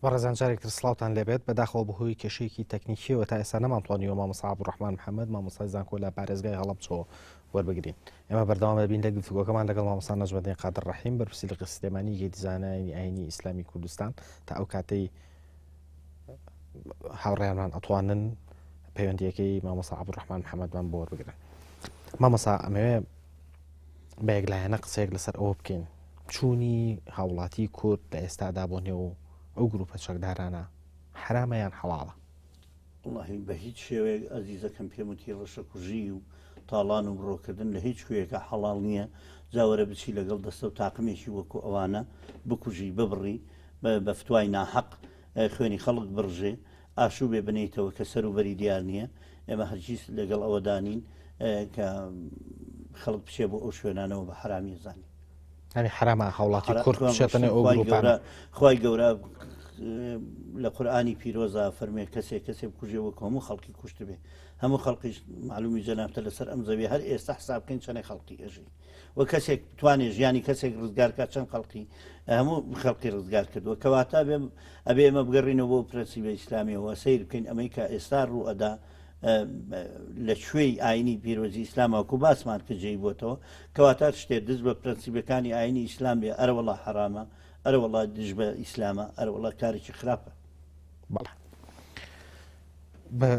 وەڕێزان جارێکتر سڵاوتان لێبێت بەداخەوە بەهۆی کێشەیەکی تەکنیکیەوە تا ئێستا نەمانتوانیوە مامۆستا عەبدوڕەحمان محەممەد مامۆستای زانکۆ لە پارێزگای هەڵەبجەوە وەربگرین. ئێمە بەردەوام دەبین لە گفتوگۆکەمان لەگەڵ مامۆستا نەجمەدین قادر ڕەحیم بەرپرسی لە سلێمانی دیزانانی ئاینی ئیسلامی کوردستان تا ئەو کاتەی هاوڕێیانمان ئەتوانن پەیوەندیەکەی مامۆستا عەبدوڕەحمان محەممەدمان بۆ وەربگرن. مامۆستا ئەمەوێ بە یەکلایەنە قسەیەک لەسەر ئەوە بکەین چوونی هاوڵاتی کورد لە ئێستادا بۆ نێو ئەو گروپە چەکدارانە حرامە یان حەڵاڵە؟ وڵاهی بە هیچ شێوەیە ئەزیزەکەم پێم وتی ڕەشەکوژی و تاڵان و بڕۆکردن لە هیچ کوێیەکە حەڵاڵ نییە. جاوەرە بچی لەگەڵ دەستە و تاقمێکی وەکو ئەوانە بکوژی ببڕی بە فتوای ناحەق خوێنی خەڵک بڕژێ ئاشوو بێ بنیتەوە کە سەروبەری دیار نییە. ئێمە هەرگیز لەگەڵ ئەوە دانین کە خەڵک بچێ بۆ ئەو شوێنانەوە بە حرامی زانین. ئەنی حرامە هاوڵاتی کورد بچێتنێ ئەو گروپانە. خوای گەورە لە قورئانی پیرۆزە فەرمێ کەسێک بکوژێەوە هەموو خەڵکی کوشت بێ، هەموو خەڵکیش معلومی جەنابتە لەسەر ئەم زەوی هەر ئێستا حساب بکەین چەندێک خەڵکی ئەژی و کەسێک بتوانێت ژیانی کەسێک ڕزگارکات چەند خەڵکی هەموو خەڵکی ڕزگار کردووە. کەواتە ئەبێ ئێمە بگەڕینەوە بۆ پرەنسیبە ئیسلامیەوە سیر بکەین ئەمەی کە ئێستا ڕوو ئەدا لە شوێی ئاینی پیرۆزی ئیسلامەوەکو باسمان کەجێی بۆتەوە کەواتە شتێ دز بە پرەنسیبەکانی ئاینی ئیسلام بێ ئەرەوەڵا حرامە، ئەرەوەڵا دژ بە ئیسلامە، ئەرەوەڵا کارێکی خراپە. بەڵێ بە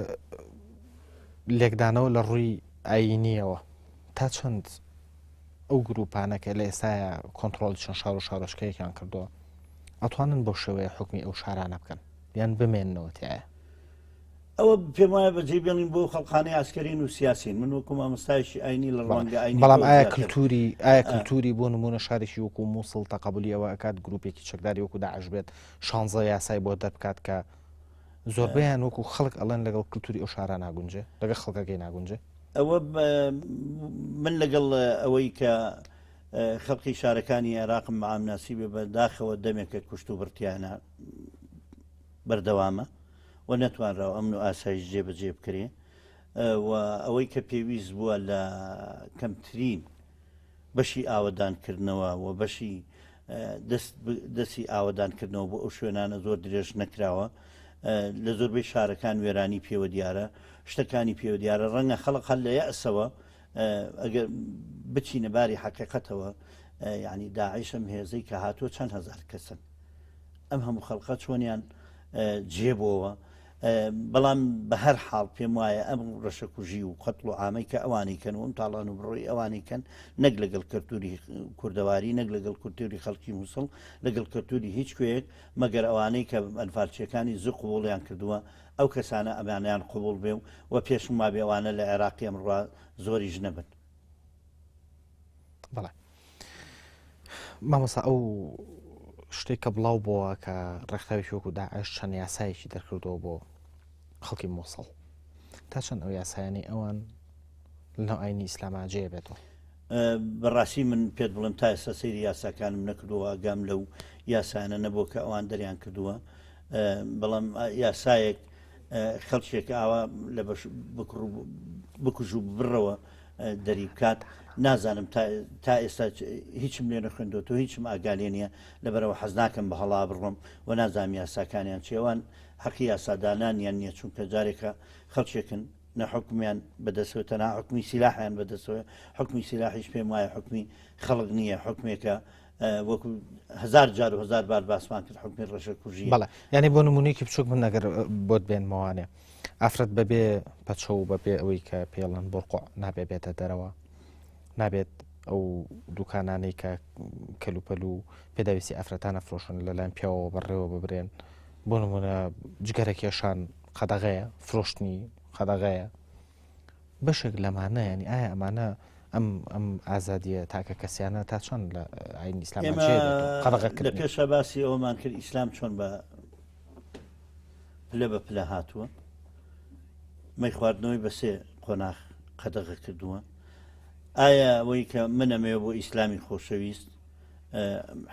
لێکدانەوە لە ڕووی ئاینیەوە تا چەند ئەو گروپانەکە لە ئێستاە کۆنتترۆلی چەند شار و شارۆچکەیەکیان کردووە ئەتوانن بۆ شێوەیە حکمی ئەو شارانە بکەن یان بمێننەوە تایە؟ ئەوە پێم وایە بەجێ بێڵین بۆ خەڵخانەی ئاسکەرین و سیاسین من وەکو مامۆستایشی ئاینی لە ڕوانگە ئاینی. بەڵام ئایا کللتوری بۆ نمونە شارێکی وەکو مووسڵ تەقبولیەوە ئەکات گروپێکی چەکداری وەکو داعش بێت 16 یاسای بۆ دەربکات کە زۆربیان وەکو خەڵک ئەڵێن لەگەڵ کللتوری ئەو شارە ناگونجێ لەگەڵ خەڵکەکەی ناگونجێ. ئەوە من لەگەڵ ئەوەی کە خەڵکی شارەکانی عێراقم مەعامناسی بێ بەداخەوە دەمێکە کوشت و برتیانە بەردەوامە و نەتوانراوە ئەمن و ئاسایش جێبەجێ بکرێ و ئەوەی کە پێویست بووە لە کەمترین بەشی ئاوەدانکردنەوە و بەشی دەستی ئاوەدانکردنەوە بۆ ئەو شوێنانە زۆر درێژ نەکراوە. لە زۆربەی شارەکان وێرانی پێوە دیارە، شتەکانی پێوە دیارە. ڕەنگە خەڵق هەل لە یەئسەوە ئەگەر بچینە باری حەقیقەتەوە یعنی داعیشم هێزەی کە هاتووە چەند هەزار کەسن ئەم هەموو خەڵقە چۆنیان جێبەوە. بەڵام بە هەر حاڵ پێم وایە ئەم ڕەشەکوژی و قەتڵ و ئامەی کە ئەوانەی کەن و ئەم تاڵان و بڕۆی ئەوانەی کەن نەک لەگەڵ کەلتوری کوردەواری، نەک لەگەڵ کولتوری خەڵکی مووسڵ، لەگەڵ کەلتوری هیچ کوێیەک مەگەر ئەوانەی کە ئەنفارچیەکانی زوو قوبوڵیان کردووە ئەو کەسانە ئەمانیان قوبوڵ بێ و پێشم وا بێوانە لە عێراقی ئەمڕوا زۆریش نەبن. بەڵێ مامۆستا ئەو شتێک کە بڵاو بووە کە ڕێکخراوێکی وەکو داعش چەند یاسایەکی دەرکردەوە بۆ خەڵکی مووسڵ تا چەند ئەو یاسایانی ئەوان لەناو ئاینی ئیسلاما جێ بێتەوە؟ بەڕاستی من پێت بڵم تا ئێستا سەیری یاساکانم نەکردووە ئاگام لەو یاسایانە نەبووە کە ئەوان دەریان کردووە. بەڵام یاسایەک خەڵکێک ئاوا لە بکوژ و بڕەوە دەری بکات نازانم تا ئێستا هیچم لێ نەخوێندەوە هیچم ئاگالێ نییە لەبەرەوە حەز ناکەم بە هەڵا بڕۆم و نازانم یاساکانیان چێوان حەقی یاسادانانیان نییە چونکە جارێکە خەڵکێکن نەحکمیان بەدەستەوە تەنها حکمی سیلاحیان بەدەستەوە حکمی سیلاحیش پێم وایە حکمی خەڵک نییە حکمێکە وەکو هزار جار و هزار بار باسمان کرد حکمی ڕەشەکوژی. بەڵێ ینی بۆ نمونەیەکی بچووک من ئەگەر بۆت بێنمەوانێ ئافرەت بەبێ پەچە و بەبێ ئەوەی کە پێڵەن بڕقۆ نابێ بێتە دەرەوە، نابێت ئەو دوکانانەی کە کەلوپەل و پێداویستی ئافرەتانە فرۆشن لەلایەن پیاوەوە بەڕێوە ببرێن. بۆ نمونە جگەرە کێشان قەدەغەیە، فرۆشتنی قەدەغەیە بەشێک لەمانە. ینی ئایا ئەمانە ئەم ئازادیە تاکە کەسیانە تا چۆن لە ئاینی ئیسلام لە پێشە باسی ئەومان کرد ئیسلام چۆن بە پلە بە پلە هاتووە مەی خواردنەوەی بەسێ قۆناغ قەدەغە کردووە. ئایا ئەوەی کە من ئەمەوێ بۆ ئیسلامی خۆشەویست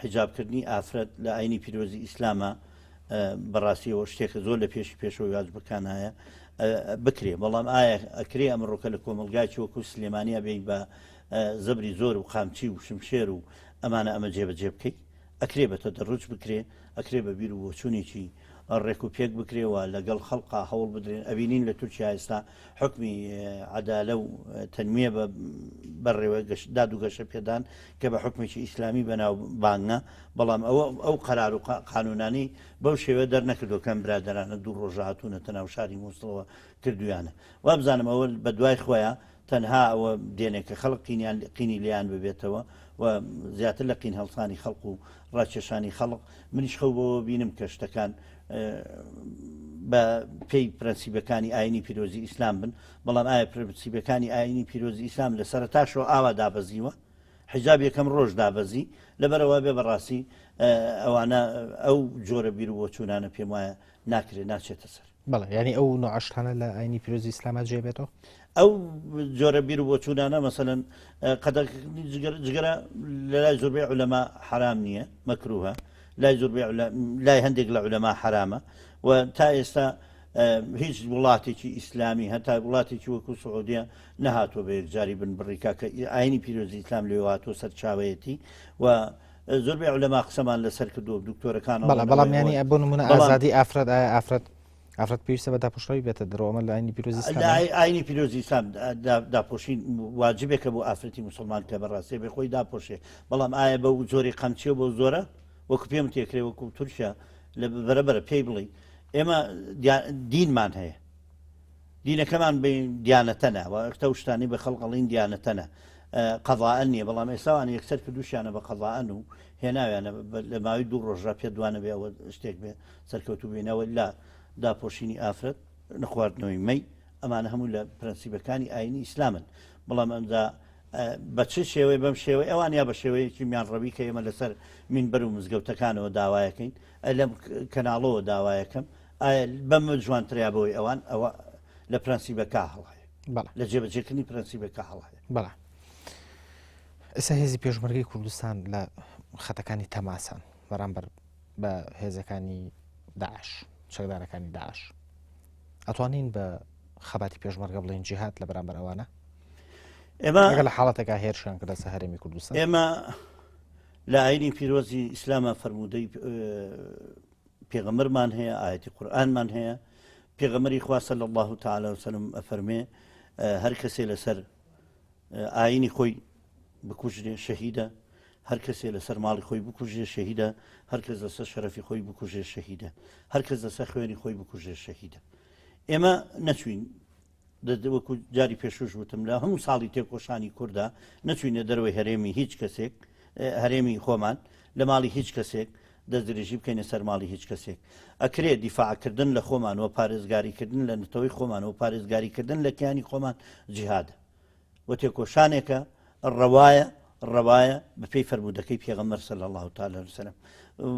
حیجابکردنی ئافرەت لە ئاینی پیرۆزی ئیسلامە بەڕاستیەوە شتێکە زۆر لە پێشەوەی واج بکانایە بکرێ. بەڵام ئایا ئەکرێ ئەمڕۆکە لە کۆمەلگایکی وەکو سلێمانیا بێ بە زەبری زۆر و قامچی و شمشێر و ئەمانە ئەمە جێبەجێ بکەیت؟ ئەکرێ بە تەدەڕوج بکرێ، ئەکرێ بە بیر و بۆچوونێکی ڕێک و پێک بکرێەوە لەگەڵ خەڵقا هەوڵ بدرێن. ئەبینین لە تورکیا ئێستا حکمی عەدالە و تەنمیە بەڕێوە داد و گەشە پێدان کە بە حکمێکی ئیسلامی بەناو بانگە، بەڵام ئەو قەرار و قانونانی بەو شێوە دەرنەکردو کەم برادەرانە دوو ڕۆژە هاتوونەتە ناو شاری مووسڵەوە کردویانە. وا بزانم ئەوە بە دوای خۆیان تەنها ئەوە دێنێکە خەڵق قینی لیان ببێتەوە و زیاتر لە قین هەڵسانی خەڵق و ڕاکێشانی خەڵق منیش خەو بۆ بینم کە شتەکان بە پێی پرەنسیبەکانی ئاینی پیرۆزی ئیسلام بن، بەڵام ئایا پرەنسیبەکانی ئاینی پیرۆزی ئیسلام لە سەرەتاشەوە ئاوا دابەزیوە، حیجاب یەکەم ڕۆژ دابەزی، لەبەرەوە بێ بەڕاستی ئەوانە ئەو جۆرە بیر و بۆچوونانە پێم وایە ناکرێت ناچێتە سەر. بەڵێ ینی ئەو نوعشتانە لە ئاینی پیرۆزی ئیسلامە جێبێتەوە. ئەو جۆرە بیر و بۆچوونانە مەسەلەن جگەرە لە لای زۆربەی عولەما حرام نییە، مەکروهە، لای هەندێک لە عولەما حرامە و تا ئێستا هیچ وڵاتێکی ئیسلامی هەتا وڵاتێکی وەکو سعودیە نەهاتووە بە یەکجاری بن بڕیکا کە ئاینی پیرۆزی ئیسلام لێ هاتووە سەر چاوەیەتی و زۆربەی عولەما قسەمان لەسەر کردو دکتۆرەکان. بەڵام ینی ئەبوو نمونە ئازادی ئافرەت پێویستە بە داپۆشراوی بێتە دەرەوە لە ئاینی پیرۆزی ئیسلام. ئاینی پیرۆزی ئیسلام داپۆشین واجبێکە بۆ ئافرەتی موسڵمان کە بەڕاستی بێ خۆی داپۆشێ، بەڵام ئایا بە زۆری قەمچیە بۆ زۆرە وەکو پێم تێکرێ وەکو تورکیا لە بەرەبەرە پێی بڵێ ئێمە دینمان هەیە، دینەکەمان بە دیانەتەنە و ئەختە شتانی بە خەڵقەڵین دیانەتەنە قەضاءن نییە، بەڵام ئێستاوان یەکسەر کردوشیانە بە قەضاءن و هێناویانە لە ماوەی دوو ڕۆژە پێ دوانە بێ ئەوە شتێک بێ سەرکەوتو بێنەوە لا داپۆشینی ئافرەت نەخواردنەوەی مەی ئەمانە هەموو لە پرەنسیبەکانی ئاینی ئیسلامن، بەڵام ئەمدا بە چ شێوەی بەم شێوەی ئەوان یا بە شێوەیەکی میانڕەوی کە ئێمە لەسەر مینبەر و مزگەوتەکانەوە داوایەکەین لەم کەناڵەوە داوایەکەم ئایا بەم جوانتریا بۆی ئەوان ئەوە لە پرەنسیبەکە هەڵەیە لە جێبەجێکردنی پرەنسیبەکە هەڵەیە. بەڵێ ئێستا هێزی پێشمەرگەی کوردستان لە خەتەکانی تەماسان بەرامبەر بە هێزەکانی داعش چەکدارەکانی داعش ئەتوانین بە خەباتی پێشمەرگە بڵێن جیهاد لە بەرامبەر ئەوانە ئێمە لە حاڵەتێکا هێرشیان کردە سە هەرێمی کوردستان. ئێمە لە ئاینی پیرۆزی ئیسلامە فەرموودەی پێغەمبەرمان هەیە، ئاەتی قورئانمان هەیە، پێغەمبەری خوا صلی الله تعالی وسلم ئەفەرمێ هەر کەسێ لەسەر ئاینی خۆی بکوژرێ شەهیدە، هەر کەسێ لەسەر ماڵی خۆی بکوژێ شەهیدە، هەر کەس لەسەر شەرەفی خۆی بکوژێ شەهیدە، هەر کەس لەسەر خوێنی خۆی بکوژێ شەهیدە. ئێمە نەچوین وەکو جاری پێشوش وتم لە هەموو ساڵی تێکۆشانی کووردا نەچوینە دەروی هەرێمی هیچ کەسێک، هەرێمی خۆمان لە ماڵی هیچ کەسێک دەستدرێژی بکەینە سەر ماڵی هیچ کەسێک. ئەکرێت دیفاعکردن لە خۆمانەوە، پارێزگاریکردن لە نەتەوەی خۆمانەوە، پارێزگاریکردن لە کیانی خۆمان جیهادە و تێکۆشانێکە ڕەوایە بەپێی فەرموودەکەی پێغەمبەر صلی الله تعالی علیه وسلم.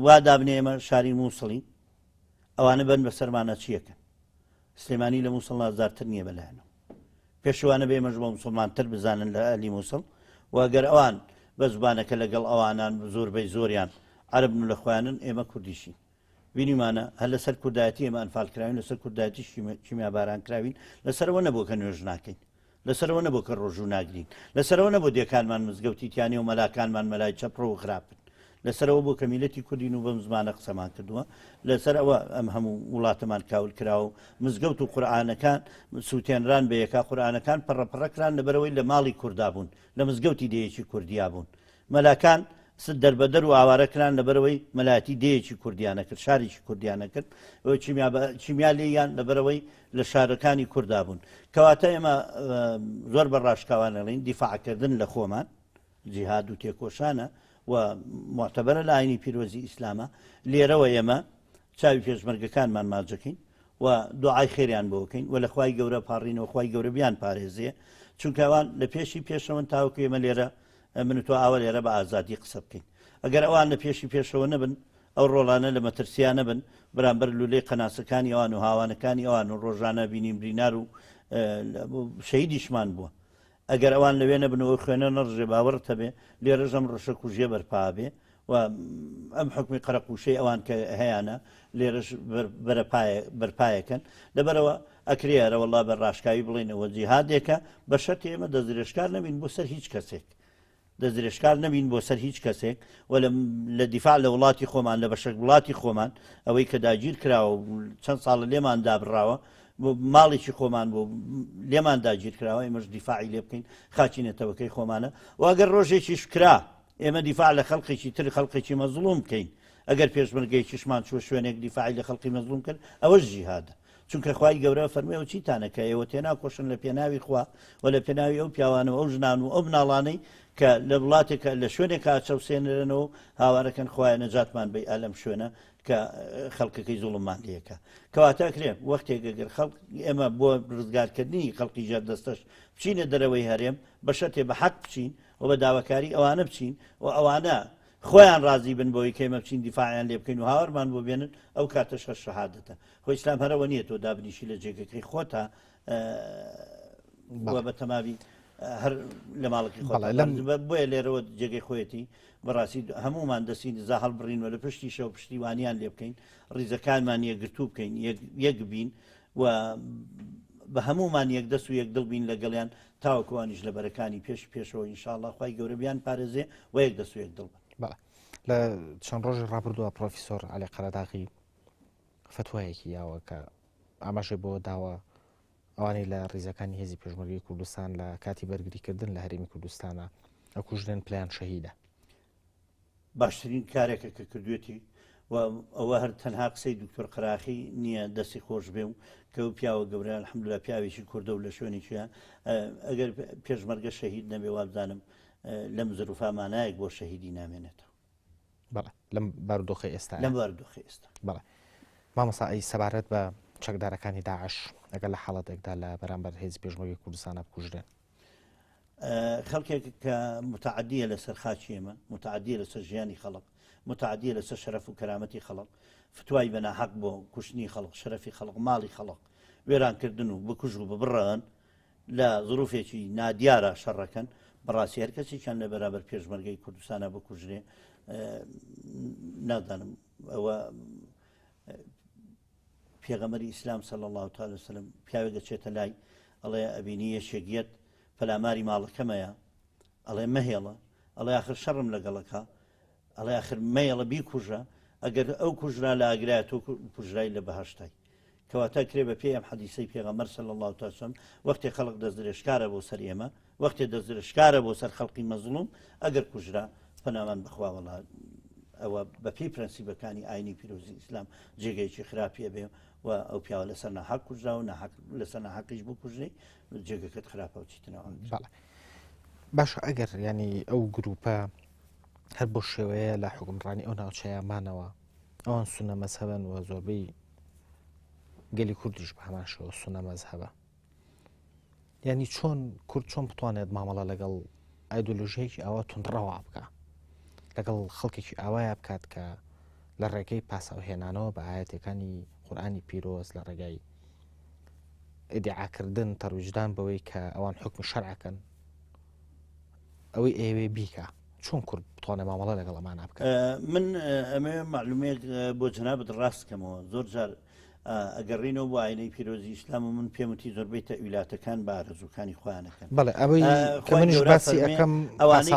وا دابنێ ئێمە شاری مووسڵی ئەوانە بن بەسەرمانە چیەکەن، سلێمانی لە مووسڵ ئازارتر نییە بەلایەنەوە، پێشوانە بێ ئێمەش بە موسڵمانتر بزانن لە ئەلی مووسڵ و ئەگەر ئەوان بە زبانەکە لەگەڵ ئەوانان زۆربەی زۆریان عەرەبن و لە خۆیانن ئێمە کوردیشین بینیمانە هەر لەسەر کوردایەتی ئێمە ئەنفال کراوین، لەسەر کوردایەتی کیمیا باران کراوین، لەسەرەوە نەبوو کە نوێژ ناکەین، لەسەرەوە نەبوو کە ڕۆژوو ناگرین، لەسەرەوە نەبوو دێکانمان مزگەوتی تیانێ و مەلاکانمان مەلای چەپڕە و خراپن، لەسەرەوە بۆ کە میلەتی کوردین و بەم زمانە قسەمان کردووە، لەسەرەوە ئەم هەموو وڵاتەمان کاول کراوە و مزگەوت و قورئانەکان سووتێنران بە یەکا قورئانەکان پەڕەپەڕەکران لەبەرەوەی لە ماڵی کووردا بوون، لە مزگەوتی دەیەکی کوردیا بوون، مەلاکان دەربەدەر و ئاوارەکران لەبەرەوەی مەلایەتی دەیەکی کوردیانە کرد، شارێکی کوردیانە کرد، چیمیا لێیان لەبەرەوەی لە شارەکانی کووردا بوون. کەواتە ئێمە زۆر بە ڕاشکاوانەڵین دیفاعکردن لە خۆمان جیهاد و تێکۆشانە و معتەبەرە لە ئاینی پیرۆزی ئیسلامە. لێرەوە ئێمە چاوی پێشمەرگەکانمان ماچەکەین و دوعای خێریان بۆ بکەین و لە خوای گەورە پاڕینەوە، خوای گەورە بیان پارێزێ، چونکە ئەوان لە پێشی پێشەوەن تاوەکو ئێمە لێرە من تۆ ئاوە لێرە بە ئازادی قسە بکەین. ئەگەر ئەوان لە پێشی پێشەوە نەبن، ئەو ڕۆڵانە لە مەترسیان نەبن بەرامبەر لولەی قەناسەکانی ئەوان و هاوانەکانی ئەوان و ڕۆژانە بینیم برینار و شەهیدیشمان بووە. ئەگەر ئەوان لەوێ نەبنەوە خوێنە نەڕژێ باوەڕتە بێ لێرەش ئەم ڕەشە کوژێ بەرپا بێ و ئەم حکمی قەرەقوشەی ئەوان کە هەیەە لێرەش بەرپایەکەن. لەبەرەوە ئەکرێرە وەڵا بە ڕاشکاوی بڵێنەوە جیهادێکە بە شەرتی ئێمە دەستدرێژکار نەبین بۆ سەر هیچ کەسێک، دەستدرێژکار نەبین بۆ سەر هیچ کەسێک و لە دیفاع لە وڵاتی خۆمان لە بەشک وڵاتی خۆمان ئەوەی کە داگیر کراوە چەند ساڵە لێمان دابراوە بۆ ماڵێکی خۆمان بۆ لێمان داگیر کراوە ئێمەش دیفاعی لێ بکەین خاچینەتەوەکەی خۆمانە و ئەگەر ڕۆژێکی شکرا ئێمە دیفاع لە خەڵقێکی تر خەڵقێکی مەزڵوم بکەین ئەگەر پێشمەرگەیەکیشمان چوە شوێنێک دیفاعی لە خەڵقی مەزڵوم کرد ئەوەش جیهادە چونکە خوای گەورە فەرمێەوە چیتانەکە ئێوە تێناکۆشن لە پێناوی خوا و لە پێناوی ئەو پیاوانەوە ئەو ژنان و ئەو مناڵانەی کە لە وڵاتێکە لە شوێنێکا چەوسێنرێنەوە هاوارەکەن خوایە نەجاتمان بێ ئەلەم شوێنە کە خەڵکەکەی زوڵممان لەکە کەواتە کرێ وەختێک گەر خەڵک ئێمە بۆ ڕزگارکردنی خەڵکی ژەر دەستەش بچینە دەرەوەی هەرێم بەشەتێ بە حەق بچین و بە داواکاری ئەوانە بچین و ئەوانە خۆیان ڕازی بن بۆی کەمە بچین دیفاعیان لێ بکەین و هاوارمان بۆ بێنن ئەو کاتەشە شەهادەتە خۆی ئیسلام هەرەوە نییە تۆ دابنیشی لە جێگەکەی خۆتە بە تەماوی هەر لە ماڵکی خۆ بۆیە لێرەوە جێگەی خۆیەتی بەڕاستی هەمومان دەستی زا هەڵبڕینەوە لە پشتی شەو پشتیوانیان لێ بکەین ڕیزەکانمان یەکگرتوو بکەین یەک بین و بە هەمومان یەک دەست و یەک دڵ بین لەگەڵیان تاوەکوانیش لە بەرەکانی پێشەوە ئینشاءڵڵا خوای گەورە بیان پارێزێ و یەک دەست و یەک دڵ لە چەند ڕۆژی ڕابردووە پرۆفیسۆر عەلی قەرەداغی فتوایەکی یاوە کە ئاماژێ بۆ داوە ئەوانەی لە ڕیزەکانی هێزی پێشمەرگەی کوردستان لە کاتی بەرگریکردن لە هەرێمی کوردستانە ئەکوژدێن پلیان شەهیدە باشترین کارێکە کە کردوێتی و ئەوە هەر تەنها قسەی دکتۆر قەراخی نییە دەستی خۆش بێ و کە و پیاوە گەورە الحەمدوللا پیاوێکی کوردە و لە شوێنێکیە ئەگەر پێشمەرگە شەهید نەبێ وابزانم لەم زروفامانایەک بۆ شەهیدی نامێنێتەوە بەڵێ لەم بارودۆخی ئێستا لەم بارودۆخی ئێستا بەڵێ مامەسا ئەی سەبارەت بە چەکدارەکانی داعش ئەگەر لە حاڵەتێکدا لە بەرامبەر هێزی پێشمەرگەی کوردستانە بکوژرێن خەڵکێک کە متعدیە لەسەر خاچی ئێمە متعدیە لەسەر ژیانی خەڵق متعدیە لەسەر شەرەف و کەرامەتی خەڵق فتوای بەناحەق بۆ کوشتنی خەڵق شەرەفی خەڵق ماڵی خەڵق وێرانکردن و بکوژ و ببڕەن لە ظروفێکی نادیارە شەڕەکەن بەڕاستی هەر کەسێکیان لە بەرابەر پێشمەرگەی کوردستانە بکوژرێ نازانم ئەوە پێغەمبەری ئیسلام صلی الله تعالی وسلم پیاوێک دەچێتە لای ئەڵێ ئەبینی یەکێک پەلاماری ماڵەکەمەیە ئەڵێ مەهێڵە ئەڵێ آخر شەڕم لەگەڵەکە ئەڵێ آخر مەیڵە بیکوژە ئەگەر ئەو کوژرا لە ئاگرایە تۆ کوژرای لە بەهەشتای کەواتە کرێ بە پێی ئەم حەدیسەی پێغەمبەر صلی الله تعالی وسلم وەختی خەڵق دەستدرێژکارە بۆ سەر ئێمە وەختی دەستدرێژکارە بۆ سەر خەڵقی مەزلوم ئەگەر کوژرا پەنامان بخوا وەڵا ئەوە بە پێی پرەنسیبەکانی ئاینی پیرۆزی ئیسلام جێگەیەکی خراپیە بێ و ئەو پیاوە لەسەر ناحەق کوژرا و لەسەر ناحەقیش بوو کوژرەی جێگەکەت خراپە و چیتنەوە باش ئەگەر ینی ئەو گروپە هەر بۆ شێوەیە لە حکومڕانی ئەو ناوچەیەمانەوە ئەوان سونە مەزهەبن و زۆربەی گەلی کوردیش بە هەمان شێوە سونە مەزهەبە ینی چۆن کورد چۆن بتوانێت مامەڵە لەگەڵ ئایدۆلۆژیەکی ئەوە تونڕەوا بکە لەگەڵ خەڵکێکی ئاوایە بکات کە لە ڕێگەی پاسەوهێنانەوە بە ئاەتەکانی قورئانی پیرۆز لە ڕێگای ئیدعاکردن تەرویجدان بەوەی کە ئەوان حکم شەرعەکەن ئەوەی ئێوێ بیکە چۆن کورد بتوانێت مامەڵە لەگەڵ ئەمانە بکە من ئەمێ معلومەیەک بۆ جەنابەت ڕاستکەمەوە زۆر جار ئەگەڕینەوە بۆ ئاینەی پیرۆزی ئیسلام و من پێم وتی زۆربەی تەویلاتەکان بە ئارەزووکانی خۆیانەکەن بەڵێ ئەوەی کە منیش باسی ئەەکەم ئەوانەی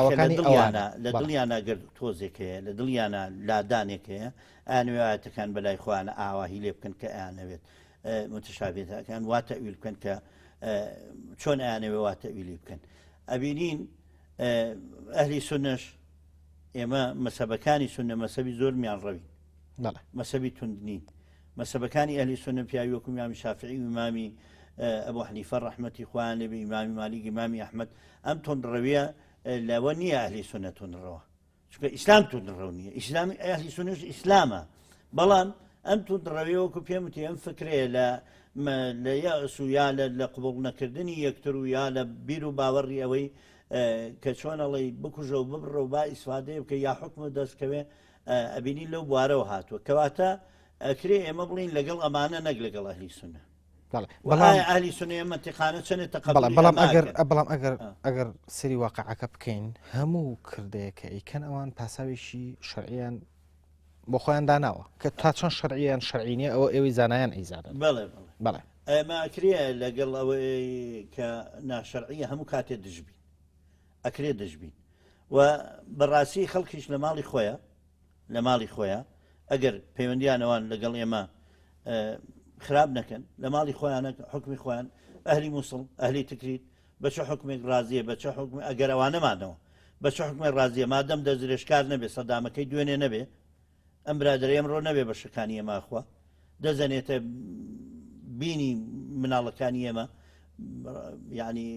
لە دڵیانە گەر تۆزێکەیە لە دڵیانە لادانێکەیە ئەنوێتەکان بەلای خۆیانە ئاواهی لێ بکەن کە ئەیانەوێت متشابێتەکان وا تەویل بکەن کە چۆن ئەیانەوێ وا تەویلی بکەن ئەبینین ئەهلی سونەش ئێمە مەسەبەکانی سونە مەسەبی زۆرمیان ڕەوین مەسەبی توندنی مەسەبەکانی ئەهلی سونە پیاوی وەکو ئیمامی شافعی و ئیمامی ئەبوو حەنیفە ڕەحمەتی خوایان لێبێ ئیمامی مالیک ئیمامی ئەحمەد ئەم تۆندڕەویە لەوە نییە ئەهلی سونە تۆندڕەوە چونکە ئیسلام تۆندڕەو نییە ئیسلامی ئەهلی سونەش ئیسلامە بەڵام ئەم تۆندڕەویە وەکو پێم وتی ئەم فکرەیە لە یەئس و یا لە قبوڵ نەکردنی یەکتر و یا لە بیر و باوەڕی ئەوەی کە چۆن ئەڵێ بکوژە و ببڕە و با ئیسفادەیە بکە یا حکمە دەستکەوێ ئەبینی لەو بوارەوە هاتووە کەواتە ئەکرێ ئێمە بڵین لەگەڵ ئەمانە نەک لەگەڵ ئەهلی سونە ئەهلی سونە ئێمە تقانە چەنێت بەڵام ئەگەر سری واقعەکە بکەین هەموو کردەیەکە ئیکەن ئەوان پاساوێکی شەرعیان بۆ خۆیان داناوە کە تا چەند شەرعیان شەرعینیە ئەوە ئێوەی زانایان ئەیزانن بەڵێ ئەمە ئەکرێ لەگەڵ ئەوەی کە ناشەرعیە هەموو کاتێ دژبین ئەکرێ دەژبین و بەڕاستی خەڵکیش لە ماڵی خۆیان ئەگەر پەیوەندیانەوان لەگەڵ ئێمە خراپ نەکەن لە ماڵی خۆیان حکمی خۆیان ئەهلی مووسڵ ئەهلی تکریت بە چه حکمێک ڕازیە بە چه حکم ئەگەر ئەوانەمانەوە بە چه حکمێک ڕازیە مادەم دەزرێشکار نەبێ سەدامەکەی دوێنێ نەبێ ئەم برادرە ئەمڕۆ نەبێ بە شەکانی ئێماخوا دەزانێتە بینی مناڵەکانی ئێمە یعنی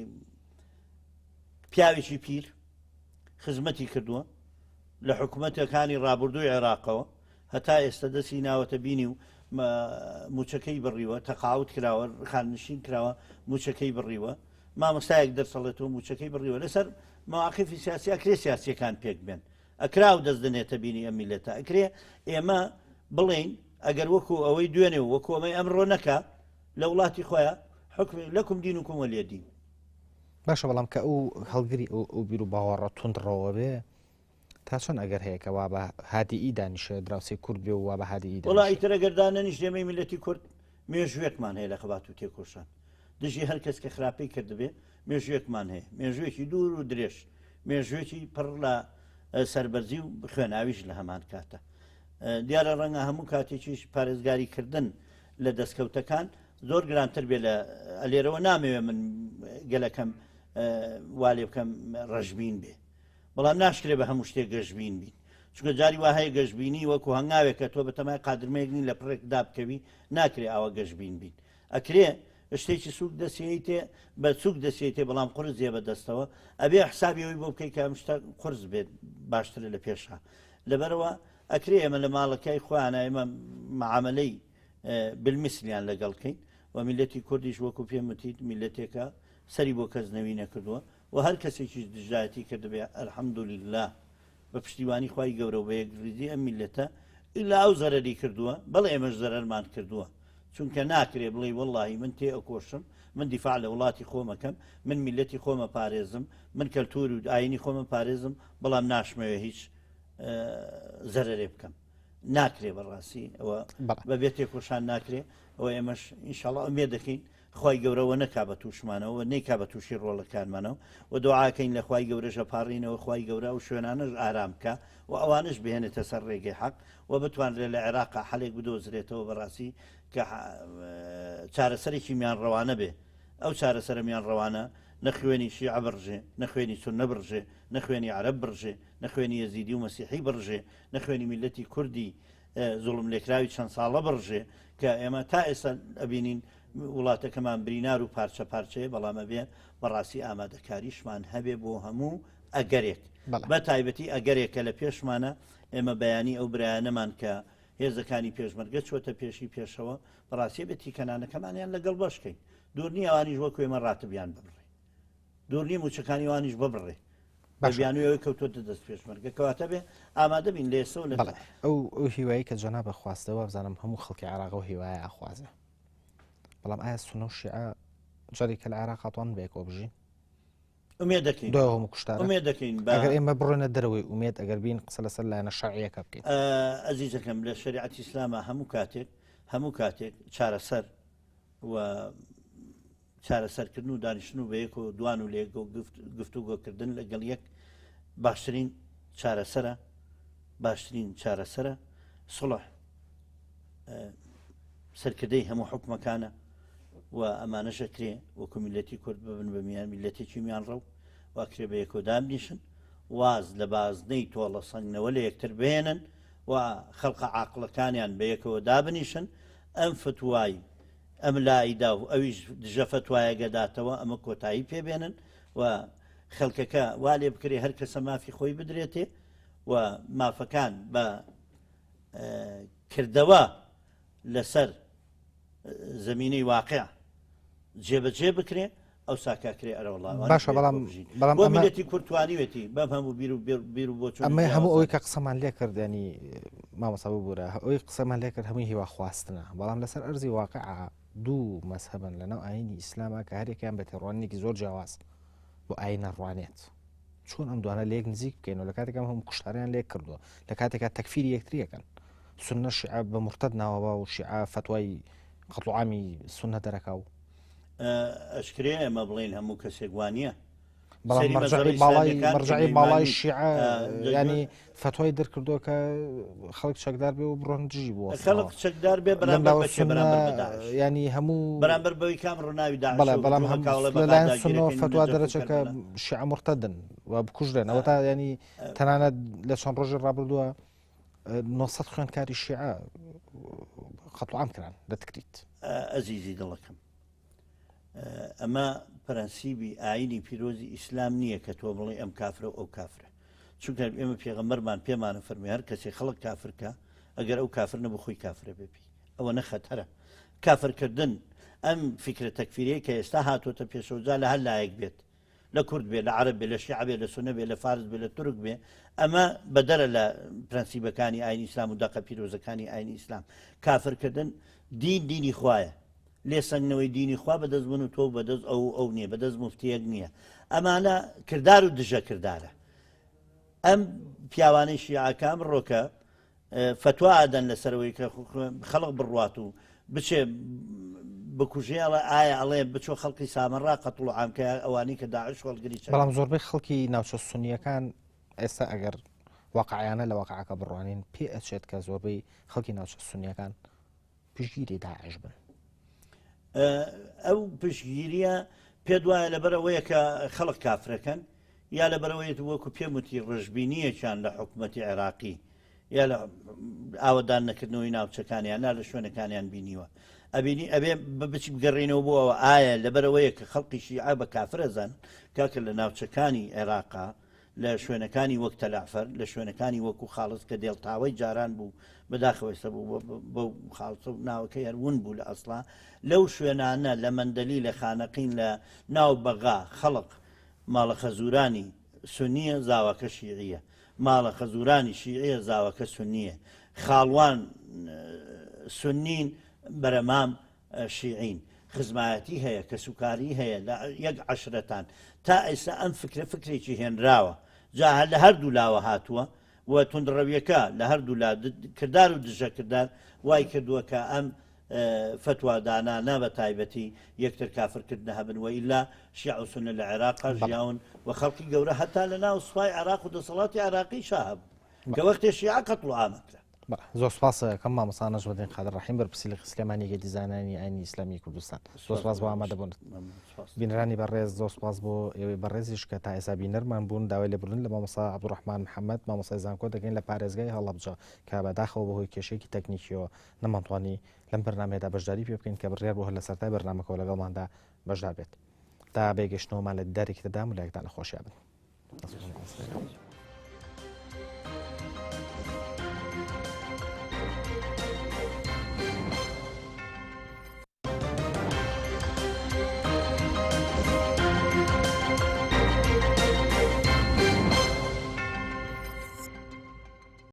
پیاوێکی پیر خزمەتی کردووە لە حکوومەتەکانی ڕابردووی عێراقەوە هەتا ئێستا دەستی ناوەتە بینی و موچەکەی بڕیوە تەقاوت کراوە خاننشین کراوە موچەکەی بڕیوە مامۆستایەک دەرسەڵێتەوە موچەکەی بڕیوە لەسەر مواقفی سیاسی ئەکرێ سیاسیەکان پێک بێن ئەکرا و دەست دەنێتە بینی ئەم میلەتە ئەکرێ ئێمە بڵین ئەگەر وەکو ئەوەی دوێنێ و وەکو ئەمەی ئەمڕۆ نەکا لە وڵاتی خۆیان حکمی لەکم دینکم وەلیە دین باشە بەڵام کە ئەو هەڵگری ئەو بیر و باوەڕە توندڕەوە بێ تا چۆن ئەگەر هەیە کە وا بە هادیئی دانیشێ دراوسی کورد بێ و وا بە هادیئی وڵا ئیترە گەردانە نیشتێمەی میلەتی کورد مێژوێکمان هەیە لە خەبات و تێکۆشان دژی هەر کەس کە خراپەی کردبێ مێژوێکمان هەیە مێژوێکی دوور و درێژ مێژوێکی پڕ لە سەربەرزی و خوێناویش لە هەمان کاتە دیارە ڕەنگە هەموو کاتێکیش پارێزگاریکردن لە دەستکەوتەکان زۆر گرانتر بێ لە ئەلێرەوە نامەوێ من گەلەکەم وا لێ بکەم ڕەشبین بێ بەڵام ناشکرێ بە هەموو شتێک گەشتبین بین چونکە جاری وا هەیە گەشتبینی وەکو هەنگاوێکە تۆ بە تەمای قادرمەیەکنی لە پڕێک دابکەوی ناکرێ ئاوە گەشتبین بین ئەکرێ شتێکی سوک دەسێتێ بە چوک دەسێتێ بەڵام قرس جێ بەدەستەوە ئەبێ حسابیەوەی بۆ بکەی کە شتا قرس بێت باشترە لە پێشە لەبەرەوە ئەکرێ ئێمە لە ماڵەکەی خۆیانە ئێمە معاملەی بالمیسلیان لەگەڵکەین و میلەتی کوردیش وەکو پێم وتیت میلەتێکە سەری بۆ کەس نەوی نەکردووە و هەر کەسێکی دژایەتی کردبێ ئەلحەمدولیلا بە پشتیوانی خوای گەورە بە یەکریزی ئەم میلەتە ئیلا ئەو زەرەری کردووە بەڵێ ئێمەش زەرەرمان کردووە چونکە ناکرێ بڵێ وەڵڵاهی من تێ ئەکۆشم من دیفاع لە وڵاتی خۆمەکەم من میلەتی خۆمە پارێزم من کەلتور و ئاینی خۆمە پارێزم بەڵام ناشمەوێ هیچ زەرەرێ بکەم ناکرێ بەڕاستی ئەوە بەبێت تێکۆشان ناکرێ ئەوە ئێمەش ئینشاڵڵا ئومێ دەکەین خی گەورەوە نەکا بە تووشمانەوە نەیکا بە تووشی ڕۆڵەکانمانەوە و دوعاکەین لە خی گەورەشە پاڕینەوە خی گەورە و شوێنانش ئارامکە و ئەوانش بهێنێتە سەر ڕێگەی حەق و بتوانرێت لە عێراقا حەلێک بدۆزرێتەوە بەڕاستی کە چارەسەرێکی میان ڕەوانە بێ ئەو چارەسەرە میان ڕەوانە نەخوێنی شیع بڕژێ نەخوێنی سونە بڕژێ نەخوێنی عەرەب بڕژێ نەخوێنی یەزیدی و مەسیحی بڕژێ نەخوێنی میلەتی کوردی زوڵم لێکراوی چەند ساڵە بڕژێ کە ئێمە تا ئێستا ئەبینین وڵاتەکەمان برینار و پارچە پارچەیە بەڵامە بێ بەڕاستی ئامادەکاریشمان هەبێ بۆ هەموو ئەگەرێک بە تایبەتی ئەگەرێکە لە پێشمانە ئێمە بەیانی ئەو برایانەمان کە هێزەکانی پێشمەرگە چۆتە پێشی پێشەوە بەڕاستی بێتی کەنانەکەمانیان لەگەڵ بەشکەین دوورنی ئەوانیش وەکو ئێمە ڕاتبیان ببڕێ دوورنی موچەکانی وانیش ببڕێ بەبیانوەوەی کەوتۆتە دەست پێشمەرگە کەواتە بێ ئامادە بین لێسە لە ئەو هیوایی کە جەنا بەخواستەوە بزانم هەموو خەڵکی عێراق و هیوایە ئاخوازە بەڵام ئایا سونە و شیعە جارێکە لە عێراق هاتوان بێکەوە بژین ئومێد دەکەین دوای هەموو کوشتار ئومێد دەکەین ئەگەر ئێمە بڕۆنە دەرەوەی ئومێد ئەگەر بین قسە لەسەر لایەنە شەرعیەکە بکەین ئەزیزەکەم لە شریعەتی ئیسلامە هەموو کاتێک چارەسەر و چارەسەرکردن و دانیشتن و بەیەک و دوان و لێک و گفتوگۆکردن لەگەڵ یەک باشترین چارەسەرە سڵح سەرکردەی هەموو حکومەکانە و ئەمانەشە کرێ وەکو میلەتی کورد ببن بە میان میلەتێکی میان ڕەو واکرێ بە یەکۆ دامنیشن واز لە بازنەی تۆڵە سەنگنەوە لە یەکتر بهێنن و خەڵقە عاقڵەکانیان بە یەکەوە دابنیشن ئەم فتوای ئەم لایدا و ئەویش دژە فتوایەگە داتەوە ئەمە کۆتایی پێبێنن و خەڵکەکە وا لێ بکرێ هەر کەسە مافی خۆی بدرێتێ و مافەکان بە کردەوە لەسەر زمینەی واقع جێبەجێ بکرێ ئەو ساکاکرێ ئەرەوەڵا باشە بەڵام میلەتی کورتوانیوێتی بەم هەموو بیر و بۆ ئەمە هەموو ئەوەی کە قسەمان لێ کردنی مامۆستا بوورە ئەوەی قسەمان لێ کرد هەمووی هیوا خواستنە بەڵام لەسەر ئەرزی واقع دوو مەسهەبن لەناو ئاینی ئیسلامە کە هەرێکیان بە تێڕوانێکی زۆر جیاواز بۆ ئاینە ڕوانێت چۆن ئەم دوانە لێک نزیک بکەینەوە لە کاتێکم هەموو کوشتاریان لێک کردووە لە کاتێکا تەکفیری یەکتریەکەن سونە شیعە بە مرتەد ناوەوە و شیعە فتوای قەتڵعامی سونە دەرەکاو ئەشکرێ ئەمە بڵین هەموو کەسێک وانە بەڵام مەرجعی باڵای شیعە ینی فتوای دەرکردووە کە خەڵک چەکدار بێ و بڕۆن دژی بووە خەڵک چەکدار بێ ینی هەموو بەرامبەر بەوەی کام ڕووناوی بەڵام لەلایەن سنەوە فتوا دەرەچە کە شیعە مرتەدن و بکوژرێنەوە تا ینی تەنانەت لە چەند ڕۆژی ڕابردووە 900 خوێندکاری شیعە قەتڵعام کران دەتکریت. ئەزیزی دڵەکەم ئەمە پرەنسیبی ئاینی پیرۆزی ئیسلام نییە کە تۆ بڵێ ئەم کافرە و ئەو کافرە، چونکە ئێمە پێغەمبەرمان پێمانە فەرمی هەر کەسێک خەڵک کافرکە ئەگەر ئەو کافر نەبوو خۆی کافرە بێپی ئەوە نەخەتەرە. کافرکردن ئەم فکرە تەکفیریە کە ئێستا هاتوۆتە پێشەوەجا لە هەر لایەک بێت، لە کورد بێ، لە عەرەب بێ، لە شیعە بێ، لە سونە بێ، لە فارس بێ، لە تورک بێ، ئەمە بەدەرە لە پرەنسیبەکانی ئاینی ئیسلام و دەقە پیرۆزەکانی ئاینی ئیسلام. کافرکردن دینی خوایە، لێسەنگنەوەی دینی خوا بەدەستبوون و تۆ بەدەست ئەو نییە، بەدەست مفتیەک نییە. ئەمانە کردار و دژە کردارە. ئەم پیاوانەی شیعەکان ڕۆکە فتوا ئادەن لەسەرەوەی کە خەڵق بڕوات و بچێ بکوژێڵە ئایا ئەڵێ بچۆ خەڵکی سامەڕا قەتڵ و عامکە ئەوانی کە داعش وەڵگری چ. بەڵام زۆربەی خەڵکی ناوچە سونیەکان ئێستا ئەگەر واقعیانە لە واقعەکە بڕوانین پێ ئەچێت کە زۆربەی خەڵکی ناوچە سونیەکان پشگیری داعش بن. ئەو پشگیریە پێ دوایە لەبەرەوەیە کە خەڵک کافرەکەن یا لەبەرەوەیەت وەکو پێم وتی ڕژبینیەکیان لە حکوومەتی عێراقی یا لە ئاوەدان نەکردنەوەی ناوچەکانیان نا لە شوێنەکانیان بینیوە ئەبینی ئەبێ بچی بگەڕێنەوە بۆەوە ئایا لەبەرەوەیە کە خەڵقی شیعە بە کافرەزان کاکە لە ناوچەکانی عێراقا لە شوێنەکانی وەک تەلعفەر لە شوێنەکانی وەکو خاڵس کە دێڵتاوای جاران بوو بەداخەوەسە بوو بەو خاڵسە ناوەکەی هەرون بوو لە ئەسڵا لەو شوێنانە لە مەندەلی لە خانەقین لە ناو بەغا خەڵق ماڵە خەزورانی سونیە زاواکە شیعیە، ماڵە خەزورانی شیعیە زاواکە سونیە، خاڵوان سنین بەرەمام شیعین، خزمایەتی هەیە کە سوکاری هەیە لە یەک عەشرەتان تا ئێستا ئەم فکرێکی هێنراوە جا لە هەردوو لاوە هاتووە و توندڕەویەکە لە هەردوو لا کردار و دژە کردار وای کردووە کە ئەم فتوادانانە بە تایبەتی یەکتر کافرکردنە هەبن و ئیلا شیع و سونە لە عێراقا ژیاون و خەڵکی گەورە هەتا لە ناو سوپای عێراق و دەسەڵاتی عێراقی شاهب کە وەختێ شیعە قەتڵ و عامەکرا. زۆر سپاس کەم مامۆستانەش بەدەین قادر ڕەحیم بەرپرسی لە سلێمانیەکە دیزانانی ئاینی ئیسلامی کوردستان. زۆر سپاس بۆ ئامادەبوون. بینەرانی بەڕێز زۆر سپاس بۆ ئێوەی بەڕێزیش کە تا ئێستا بینەرمان بوون داوای لێبوردن لە مامۆستا عەبدوڕەحمان محەممەد مامۆستای زانکۆ دەگەین لە پارێزگای هەڵەبجە کە بەداخەوە بەهۆی کێشەیەکی تەکنیکیەوە نەمانتوانی لەم بەرنامەیەدا بەشداری پێ بکەین کە بڕیار بۆ هەر لە سەرتای بەرنامەکەەوە لەگەڵماندا بەشدار بێت تا بێگەشتنەوەمان لە دەرێکی دەدام و لایەکتان لە خۆشییا بن.